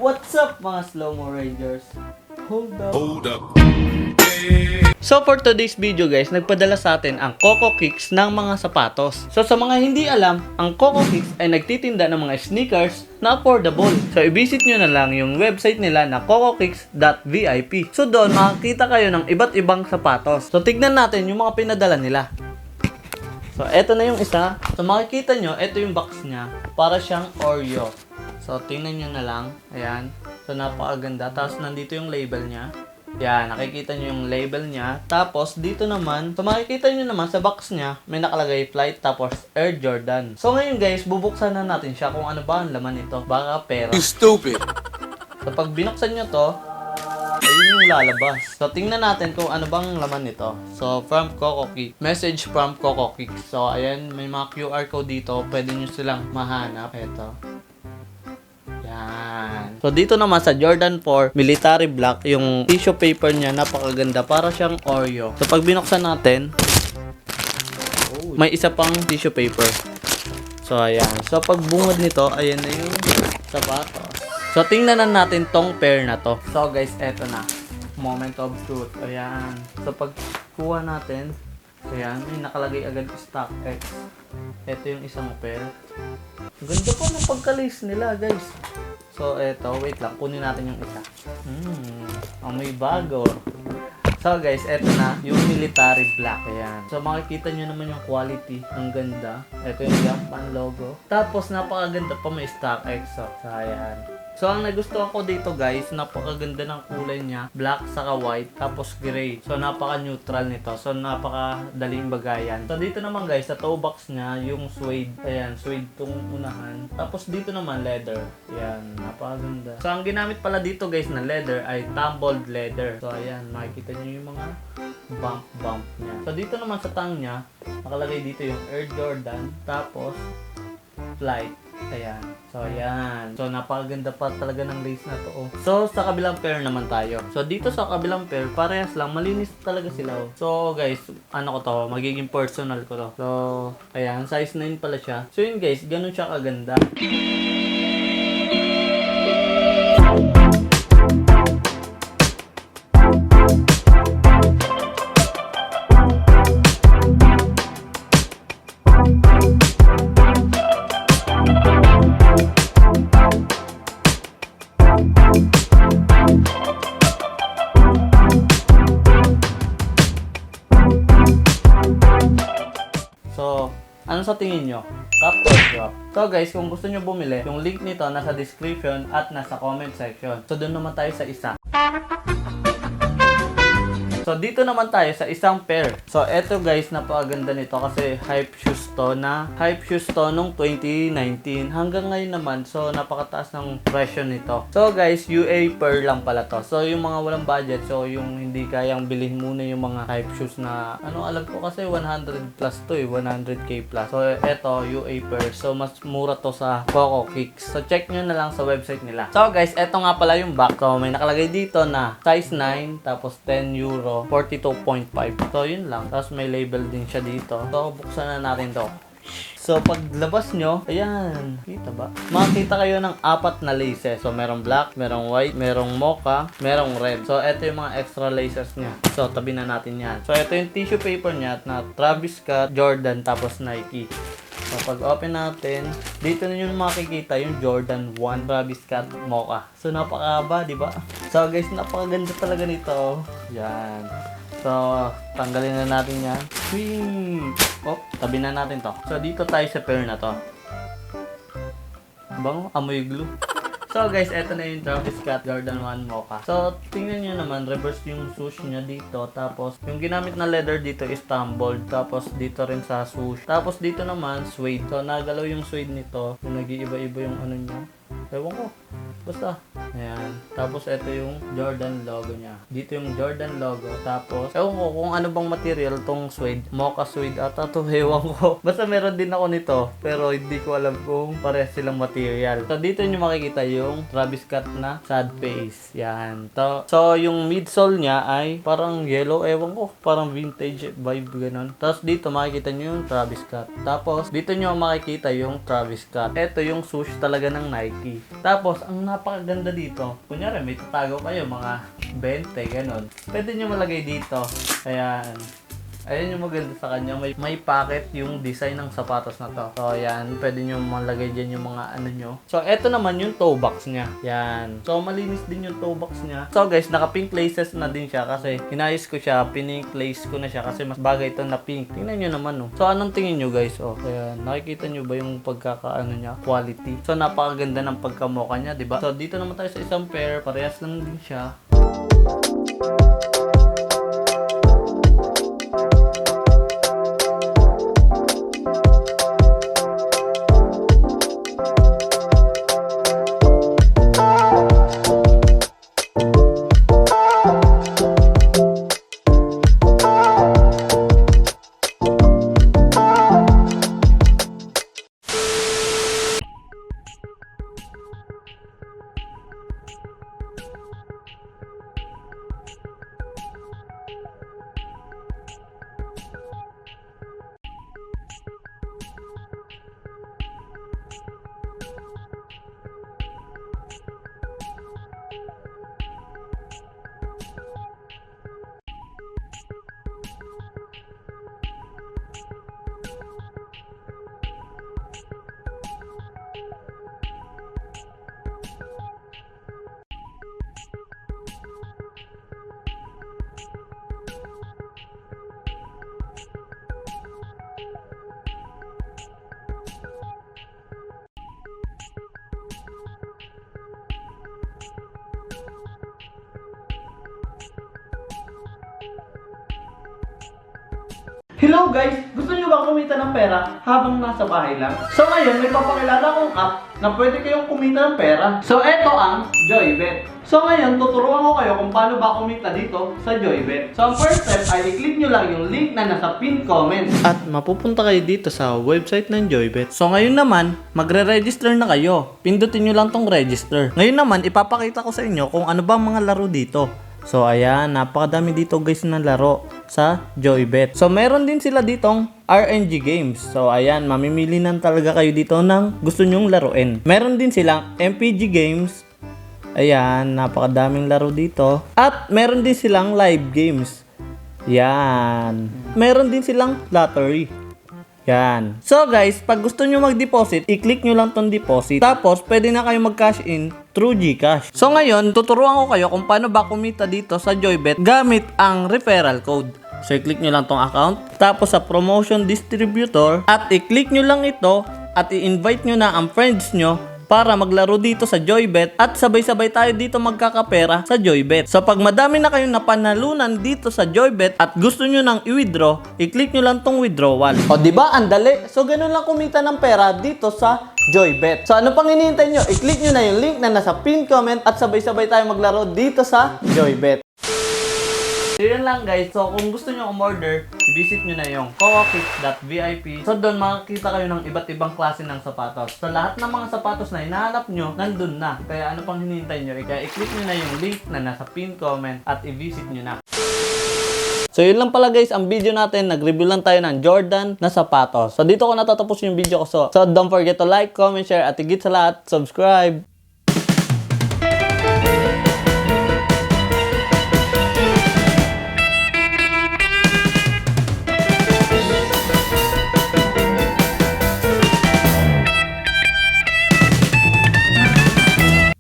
What's up mga slow-mo riders? Hold up. Hold up. So for today's video guys, nagpadala sa atin ang Coco Kicks ng mga sapatos. So sa mga hindi alam, ang Coco Kicks ay nagtitinda ng mga sneakers na affordable. So i-visit nyo na lang yung website nila na cocokicks.vip. So doon makakita kayo ng iba't ibang sapatos. So tignan natin yung mga pinadala nila. So eto na yung isa. So makikita nyo, eto yung box niya. Para siyang Oreo. So tingnan nyo na lang. Ayan. So napakaganda. Tapos nandito yung label niya. Yan, nakikita nyo yung label niya. Tapos, dito naman, so makikita nyo naman sa box niya, may nakalagay flight, tapos Air Jordan. So ngayon guys, bubuksan na natin siya kung ano ba ang laman nito. Baka pera. You stupid. So pag binuksan nyo to, ayun yung lalabas. So tingnan natin kung ano bang laman nito. So from Coco Kicks. Message from Coco Kicks. So ayan, may mga QR code dito. Pwede nyo silang mahanap. Ito. Yan. So dito naman sa Jordan 4 Military Black, yung tissue paper niya napakaganda, para siyang Oreo. So pag binuksan natin, may isa pang tissue paper. So ayan. So pag bungad nito, ayan na yung sapatos. So tingnan na natin tong pair na to. So guys, eto na. Moment of truth. Ayan. So pag kuha natin, ayan, may nakalagay agad stock X. Ito yung isang pair. Ganda po ng pagka-lace nila, guys. So, eto, wait lang. Kunin natin yung isa. May bago. So, guys, eto na. Yung military black. Ayan. So, makikita nyo naman yung quality. Ang ganda. Ito yung Japan logo. Tapos, napakaganda pa, may stock X. So, ayan. So, ang nagustuhan ko dito guys, napakaganda ng kulay niya. Black saka white, tapos gray. So, napaka-neutral nito. So, napaka-daling bagayan. So, dito naman guys, sa toe box niya, yung suede. Ayan, suede tong unahan. Tapos, dito naman leather. Ayan, napakaganda. So, ang ginamit pala dito guys na leather ay tumbled leather. So, ayan, makikita nyo yung mga bump niya. So, dito naman sa tongue niya, nakalagay dito yung Air Jordan. Tapos, flight. Ayan. So, ayan. So, napakaganda pa talaga ng lace na to. Oh. So, sa kabilang pair naman tayo. So, dito sa kabilang pair, parehas lang. Malinis talaga sila. Oh. So, guys, ano ko to? Magiging personal ko to. So, ayan. Size 9 pala siya. So, yun guys. Ganun siya kaganda. So, ano sa tingin nyo? Top or drop? So guys, kung gusto nyo bumili, yung link nito nasa description at nasa comment section. So, doon naman tayo sa isa. So, dito naman tayo sa isang pair. So, eto guys, napakaganda nito kasi hype shoes to nung 2019. Hanggang ngayon naman, so napakataas ng presyo nito. So guys, UA per lang pala to. So, yung mga walang budget, so yung hindi kayang bilhin muna yung mga hype shoes na, alam ko kasi 100 plus to 100k plus. So, eto, UA per. So, mas mura to sa Coco Kicks. So, check nyo na lang sa website nila. So guys, eto nga pala yung back. So, may nakalagay dito na size 9, tapos 10 euro. 42.5. So, yun lang. Tapos, may label din siya dito. So, buksan na natin to. So, paglabas nyo, ayan. Kita ba? Makikita kayo ng 4 na laces. So, merong black, merong white, merong mocha, merong red. So, ito yung mga extra laces niya. So, tabi na natin yan. So, ito yung tissue paper niya na Travis Scott, Jordan, tapos Nike. So, pag open natin, dito na yung makikita yung Jordan 1 Travis Scott Mocha. So, napakahaba, di ba? So, guys, napakaganda talaga nito. Yan. So, tanggalin na natin yan. Whee! Oh, tabi na natin to. So, dito tayo sa pair na to. Bango, amoy glue. So guys, eto na yung Travis Scott Jordan 1 Mocha. So, tingnan nyo naman, reverse yung swoosh niya dito. Tapos, yung ginamit na leather dito is tumbled. Tapos, dito rin sa swoosh. Tapos, dito naman, suede. So, nagalaw yung suede nito. Yung nag-iiba-iba yung ano niya. Ewan ko. Basta. Ayan. Tapos, ito yung Jordan logo niya. Dito yung Jordan logo. Tapos, ewan ko kung ano bang material tong suede. Mocha suede ata to. Ewan ko. Basta meron din ako nito. Pero, hindi ko alam kung parehas silang material. So, dito nyo makikita yung Travis Scott na sad face. Yan. So, yung midsole niya ay parang yellow. Ewan ko. Parang vintage vibe. Ganun. Tapos, dito makikita nyo yung Travis Scott. Tapos, dito nyo makikita yung Travis Scott. Ito yung swoosh talaga ng Nike. Tapos, ang napakaganda dito. Kunyari, may tatago kayo, mga 20, ganun. Pwede nyo malagay dito. Ayan. Ayan yung maganda sa kanya. May pocket yung design ng sapatos na to. So, ayan. Pwede nyo malagay dyan yung mga ano nyo. So, eto naman yung toe box niya. Yan. So, malinis din yung toe box niya. So, guys, naka-pink laces na din siya kasi hinayos ko siya. Pinink lace ko na siya kasi mas bagay ito na pink. Tingnan nyo naman, oh. So, anong tingin nyo, guys? Oh, ayan. Nakikita nyo ba yung pagkakaano niya? Quality. So, napakaganda ng pagkamoka niya, diba? So, dito naman tayo sa isang pair. Parehas lang din siya. Hello guys! Gusto nyo ba kumita ng pera habang nasa bahay lang? So ngayon, may papakilala akong app na pwede kayong kumita ng pera. So eto ang Joybet. So ngayon, tuturuan ko kayo kung paano ba kumita dito sa Joybet. So ang first step ay i-click nyo lang yung link na nasa pin comment. At mapupunta kayo dito sa website ng Joybet. So ngayon naman, magre-register na kayo. Pindutin nyo lang tong register. Ngayon naman, ipapakita ko sa inyo kung ano ba mga laro dito. So ayan, napakadami dito guys na laro sa Joybet. So meron din sila ditong RNG games. So ayan, mamimili na talaga kayo dito ng gusto nyong laruin. Meron din silang MPG games. Ayan, napakadaming laro dito. At meron din silang live games. Yan. Meron din silang lottery. Yan. So guys, pag gusto nyo mag-deposit, i-click nyo lang tong deposit. Tapos, pwede na kayo mag-cash in through GCash. So ngayon, tuturuan ko kayo kung paano ba kumita dito sa Joybet gamit ang referral code. So i-click nyo lang tong account. Tapos sa promotion distributor. At i-click nyo lang ito. At i-invite nyo na ang friends nyo para maglaro dito sa Joybet at sabay-sabay tayo dito magkakapera sa Joybet. So pag madami na kayong napanalunan dito sa Joybet at gusto nyo nang i-withdraw, i-click nyo lang tong withdrawal. O diba, andali? So ganun lang kumita ng pera dito sa Joybet. So ano pang hinihintay nyo? I-click nyo na yung link na nasa pin comment at sabay-sabay tayo maglaro dito sa Joybet. So yun lang guys, so kung gusto nyo umorder, i-visit nyo na yung coakix.vip. So doon makikita kayo ng iba't ibang klase ng sapatos. So lahat ng mga sapatos na hinahanap nyo, nandun na. Kaya ano pang hinihintay nyo? Kaya i-click nyo na yung link na nasa pin comment at i-visit nyo na. So yun lang pala guys ang video natin. Nag-review lang tayo ng Jordan na sapatos. So dito ko natatapos yung video ko. So don't forget to like, comment, share at higit sa lahat, subscribe.